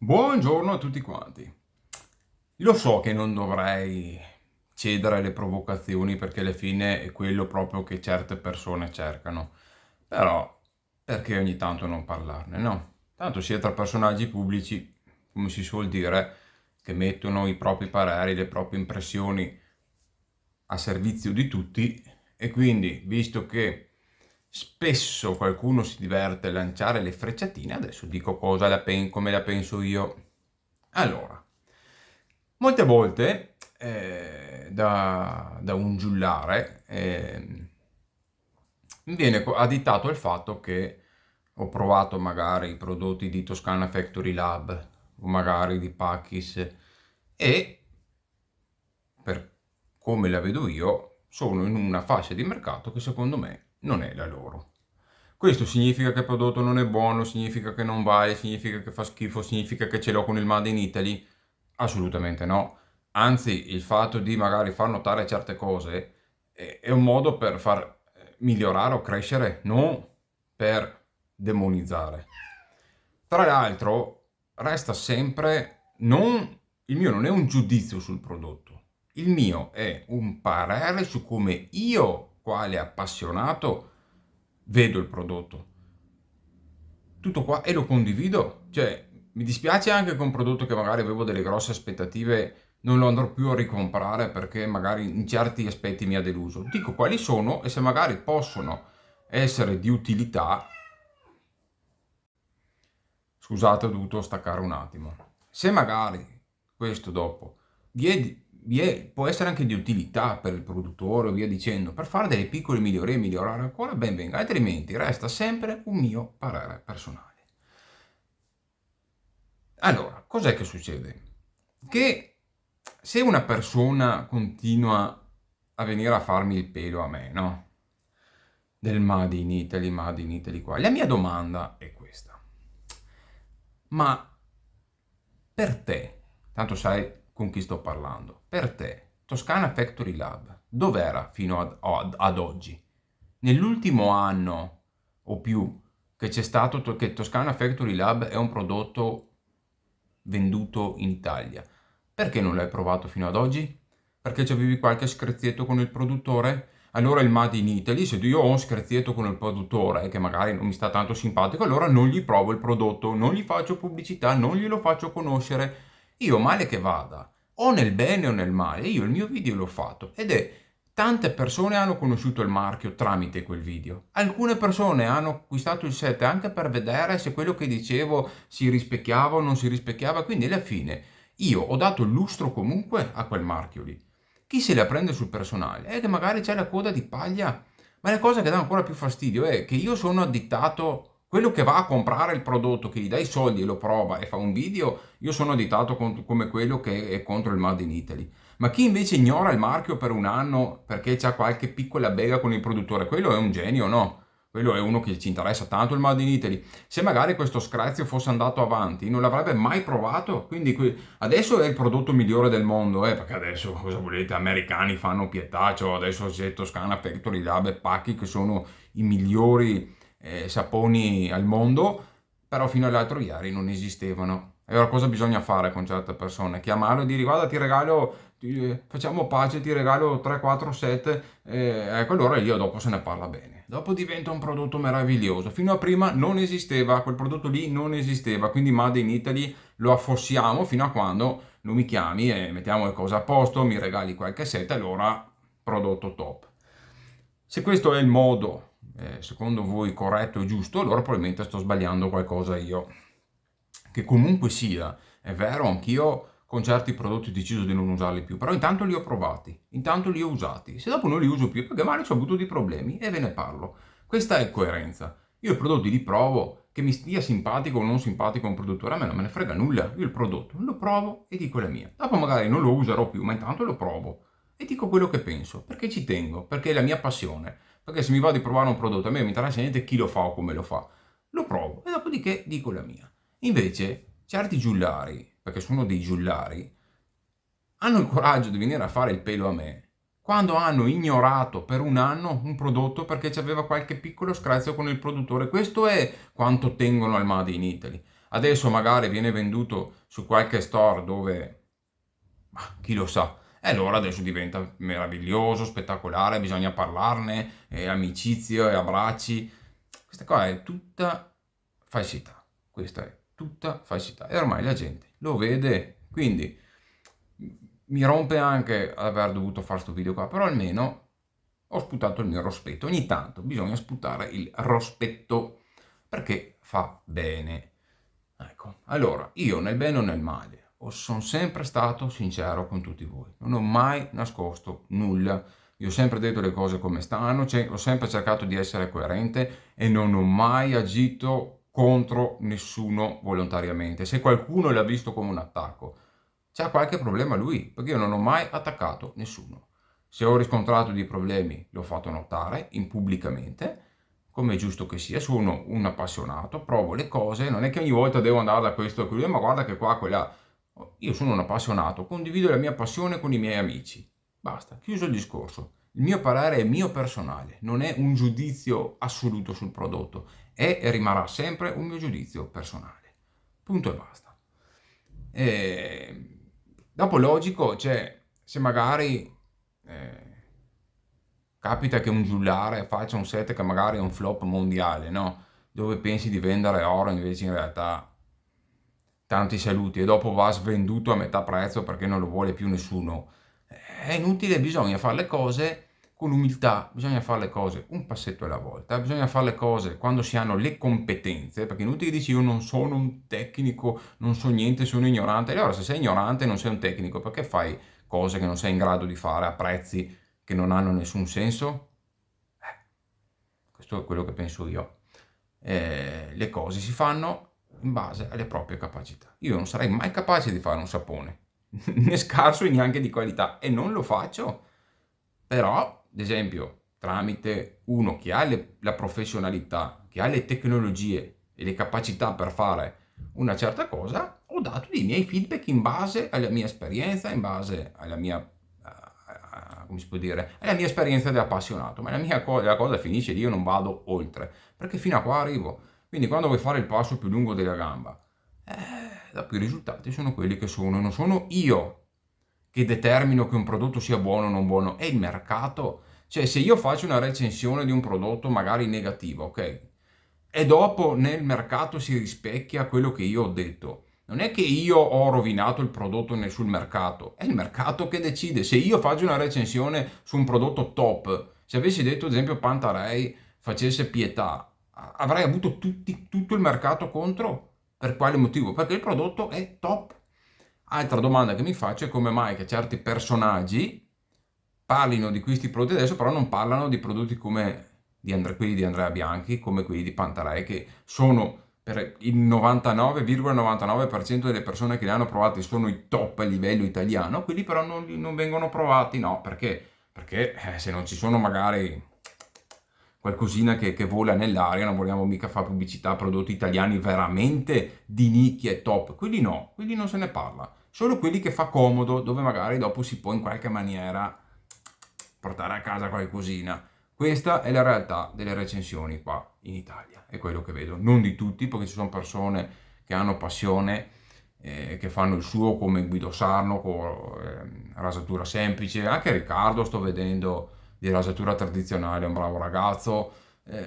Buongiorno a tutti quanti. Lo so che non dovrei cedere alle provocazioni perché alla fine è quello proprio che certe persone cercano. Però perché ogni tanto non parlarne, no? Tanto si è tra personaggi pubblici, come si suol dire, che mettono i propri pareri, le proprie impressioni a servizio di tutti e quindi, visto che spesso qualcuno si diverte a lanciare le frecciatine, adesso dico come la penso io. Allora, molte volte da un giullare mi viene additato il fatto che ho provato magari i prodotti di Toscana Factory Lab o magari di Pakis e per come la vedo io sono in una fascia di mercato che secondo me non è la loro. Questo significa che il prodotto non è buono, significa che non vale, significa che fa schifo, significa che ce l'ho con il Made in Italy? Assolutamente no. Anzi, il fatto di magari far notare certe cose è un modo per far migliorare o crescere, non per demonizzare. Tra l'altro, resta sempre il mio non è un giudizio sul prodotto, il mio è un parere su come io, quale appassionato, vedo il prodotto. Tutto qua e lo condivido. Cioè, mi dispiace anche che un prodotto che magari avevo delle grosse aspettative non lo andrò più a ricomprare perché magari in certi aspetti mi ha deluso. Dico quali sono e se magari possono essere di utilità. Scusate, ho dovuto staccare un attimo. Se magari questo dopo può essere anche di utilità per il produttore o via dicendo, per fare delle piccole migliorie e migliorare ancora, ben venga, altrimenti resta sempre un mio parere personale. Allora, cos'è che succede? Che se una persona continua a venire a farmi il pelo a me, no? Del Made in Italy qua. La mia domanda è questa. Ma per te, tanto sai con chi sto parlando, per te, Toscana Factory Lab, dov'era fino ad oggi? Nell'ultimo anno o più che c'è stato che Toscana Factory Lab è un prodotto venduto in Italia. Perché non l'hai provato fino ad oggi? Perché avevi qualche screzietto con il produttore? Allora il Made in Italy, se io ho un screzietto con il produttore che magari non mi sta tanto simpatico, allora non gli provo il prodotto, non gli faccio pubblicità, non glielo faccio conoscere. Io male che vada, o nel bene o nel male, io il mio video l'ho fatto ed è tante persone hanno conosciuto il marchio tramite quel video. Alcune persone hanno acquistato il set anche per vedere se quello che dicevo si rispecchiava o non si rispecchiava, quindi alla fine io ho dato il lustro comunque a quel marchio lì. Chi se la prende sul personale è che magari c'è la coda di paglia, ma la cosa che dà ancora più fastidio è che io sono additato, quello che va a comprare il prodotto, che gli dà i soldi e lo prova e fa un video, io sono additato come quello che è contro il Made in Italy. Ma chi invece ignora il marchio per un anno perché c'ha qualche piccola bega con il produttore, quello è un genio, no? Quello è uno che ci interessa tanto il Made in Italy. Se magari questo scrazio fosse andato avanti, non l'avrebbe mai provato. Quindi adesso è il prodotto migliore del mondo, perché adesso cosa volete? Americani fanno pietà, cioè adesso c'è Toscana Factory Lab e Pacchi che sono i migliori saponi al mondo, però fino all'altro ieri non esistevano. E allora cosa bisogna fare con certe persone? Chiamarlo e dire guarda ti regalo, facciamo pace, ti regalo 3-4 set, ecco allora io dopo se ne parla bene. Dopo diventa un prodotto meraviglioso. Fino a prima non esisteva, quel prodotto lì non esisteva, quindi Made in Italy lo affossiamo fino a quando non mi chiami e mettiamo le cose a posto, mi regali qualche set, allora prodotto top. Se questo è il modo, secondo voi, corretto e giusto, allora probabilmente sto sbagliando qualcosa io. Che comunque sia, è vero, anch'io con certi prodotti ho deciso di non usarli più, però intanto li ho provati, intanto li ho usati. Se dopo non li uso più, perché magari ho avuto dei problemi e ve ne parlo. Questa è coerenza. Io i prodotti li provo, che mi stia simpatico o non simpatico un produttore, a me non me ne frega nulla. Io il prodotto lo provo e dico la mia. Dopo magari non lo userò più, ma intanto lo provo e dico quello che penso, perché ci tengo, perché è la mia passione. Perché se mi va di provare un prodotto, a me non mi interessa niente chi lo fa o come lo fa. Lo provo e dopodiché dico la mia. Invece, certi giullari, perché sono dei giullari, hanno il coraggio di venire a fare il pelo a me quando hanno ignorato per un anno un prodotto perché c'aveva qualche piccolo scrazio con il produttore. Questo è quanto tengono al Made in Italy. Adesso magari viene venduto su qualche store dove, ma chi lo sa, e allora adesso diventa meraviglioso, spettacolare, bisogna parlarne, e amicizie, e abbracci. Questa qua è tutta falsità, questa è tutta falsità e ormai la gente lo vede, quindi mi rompe anche aver dovuto fare questo video qua, però almeno ho sputato il mio rospetto. Ogni tanto bisogna sputare il rospetto perché fa bene. Ecco, allora, io nel bene o nel male sono sempre stato sincero con tutti voi, non ho mai nascosto nulla, io ho sempre detto le cose come stanno, ho sempre cercato di essere coerente e non ho mai agito contro nessuno volontariamente. Se qualcuno l'ha visto come un attacco, c'ha qualche problema lui, perché io non ho mai attaccato nessuno. Se ho riscontrato dei problemi, l'ho fatto notare pubblicamente, come è giusto che sia, sono un appassionato, provo le cose, non è che ogni volta devo andare da questo e quello, ma guarda che qua, quella. Io sono un appassionato, condivido la mia passione con i miei amici. Basta, chiuso il discorso. Il mio parere è mio personale, non è un giudizio assoluto sul prodotto, è e rimarrà sempre un mio giudizio personale. Punto e basta. E. Dopo logico, cioè, se magari capita che un giullare faccia un set che magari è un flop mondiale, no? Dove pensi di vendere oro invece in realtà tanti saluti e dopo va svenduto a metà prezzo perché non lo vuole più nessuno. È inutile, bisogna fare le cose con umiltà, bisogna fare le cose un passetto alla volta, bisogna fare le cose quando si hanno le competenze, perché è inutile che dici io non sono un tecnico, non so niente, sono ignorante. Allora se sei ignorante e non sei un tecnico, perché fai cose che non sei in grado di fare a prezzi che non hanno nessun senso? Questo è quello che penso io. Le cose si fanno in base alle proprie capacità. Io non sarei mai capace di fare un sapone, né scarso e neanche di qualità, e non lo faccio. Però, ad esempio, tramite uno che ha la professionalità, che ha le tecnologie e le capacità per fare una certa cosa, ho dato dei miei feedback in base alla mia esperienza, in base alla mia, come si può dire, alla mia esperienza di appassionato. Ma la cosa finisce lì, io non vado oltre, perché fino a qua arrivo. Quindi quando vuoi fare il passo più lungo della gamba, dopo i risultati sono quelli che sono, non sono io che determino che un prodotto sia buono o non buono, è il mercato. Cioè, se io faccio una recensione di un prodotto magari negativa, ok? E dopo nel mercato si rispecchia quello che io ho detto. Non è che io ho rovinato il prodotto sul mercato, è il mercato che decide. Se io faccio una recensione su un prodotto top, se avessi detto ad esempio Pantarei facesse pietà, avrei avuto tutto il mercato contro. Per quale motivo? Perché il prodotto è top. Altra domanda che mi faccio è come mai che certi personaggi parlino di questi prodotti adesso, però non parlano di prodotti come quelli di Andrea Bianchi, come quelli di Pantarei, che sono per il 99,99% delle persone che li hanno provati sono i top a livello italiano, quelli però non vengono provati, no, perché? Perché se non ci sono magari qualcosina che vola nell'aria, non vogliamo mica fare pubblicità a prodotti italiani veramente di nicchia e top, quelli no, quelli non se ne parla, solo quelli che fa comodo, dove magari dopo si può in qualche maniera portare a casa qualcosina. Questa è la realtà delle recensioni qua in Italia, è quello che vedo, non di tutti, perché ci sono persone che hanno passione, che fanno il suo come Guido Sarno con rasatura semplice, anche Riccardo sto vedendo di rasatura tradizionale, è un bravo ragazzo.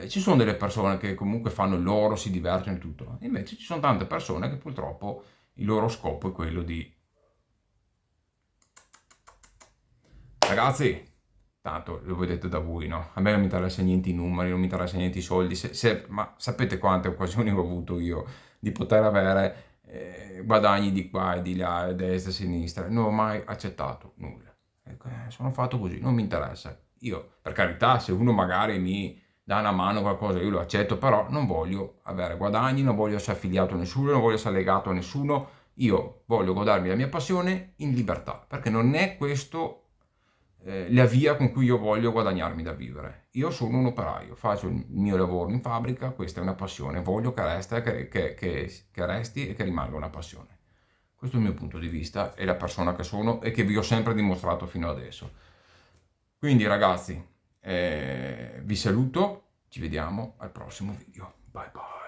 Ci sono delle persone che comunque fanno il loro, si divertono e tutto. Invece ci sono tante persone che purtroppo il loro scopo è quello di. Ragazzi, tanto lo vedete da voi, no? A me non mi interessa niente i numeri, non mi interessa niente i soldi, ma sapete quante occasioni ho avuto io di poter avere guadagni di qua e di là, a destra e a sinistra, non ho mai accettato nulla. Ecco, sono fatto così, non mi interessa. Io, per carità, se uno magari mi dà una mano o qualcosa, io lo accetto, però non voglio avere guadagni, non voglio essere affiliato a nessuno, non voglio essere legato a nessuno, io voglio godermi la mia passione in libertà, perché non è questo la via con cui io voglio guadagnarmi da vivere. Io sono un operaio, faccio il mio lavoro in fabbrica, questa è una passione, voglio che resti e che rimanga una passione. Questo è il mio punto di vista e la persona che sono e che vi ho sempre dimostrato fino adesso. Quindi ragazzi, vi saluto, ci vediamo al prossimo video. Bye bye.